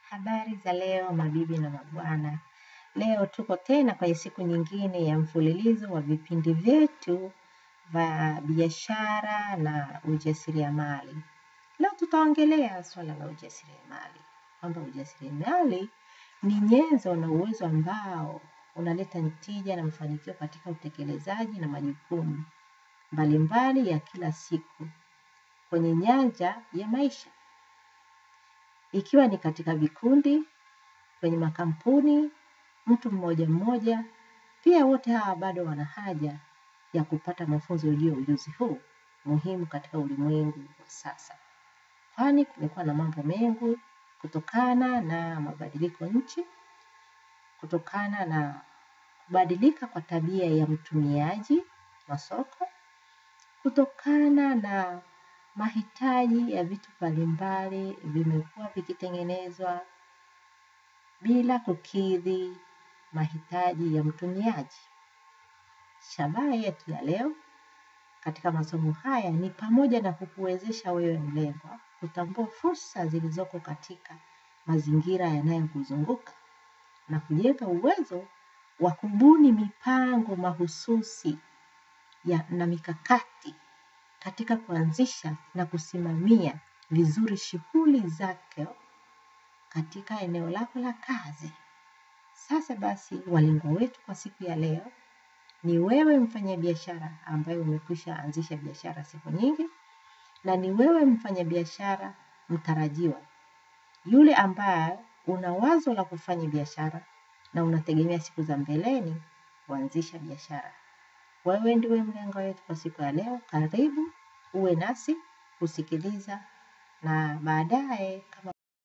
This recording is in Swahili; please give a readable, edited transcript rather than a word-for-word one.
Habari za leo mabibi na mabwana. Leo tuko tena kwa siku nyingine ya mfululizo wa vipindi vyetu vya biashara na ujasiriamali. Leo tutaongelea swala la ujasiriamali. Kwamba ujasiriamali ni nyenzo na uwezo ambao unaleta tija na mafanikio katika utekelezaji na majukumu mbalimbali ya kila siku kwenye nyanja ya maisha. Ikiwa ni katika vikundi, kwenye makampuni, mtu mmoja mmoja, pia wote hawa bado wana haja ya kupata mafunzo juu ya ujuzi huu muhimu katika ulimwengu wa sasa. Kwani kumekuwa na mambo mengi kutokana na mabadiliko nchi, kutokana na kubadilika kwa tabia ya mtumiaji wa soko, kutokana na mahitaji ya vitu mbalimbali vimekuwa vikitengenezwa bila kukidhi mahitaji ya mtumiaji. Shabaha yetu ya leo katika masomo haya ni pamoja na kukuwezesha wewe mlengwa kutambua fursa zilizoko katika mazingira yanayokuzunguka na kujenga uwezo wa kubuni mipango mahususi na mikakati katika kuanzisha na kusimamia vizuri shughuli zake katika eneo lako la kazi. Sasa basi walengwa wetu kwa siku ya leo ni wewe mfanyabiashara ambaye umekwisha anzisha biashara siku nyingi, na ni wewe mfanyabiashara mtarajiwa, yule ambaye una wazo la kufanya biashara na unategemea siku za mbeleni kuanzisha biashara. Wewe ndiwe mlengwa wetu kwa siku ya leo. Karibu uwe nasi kusikiliza, na baadaye kama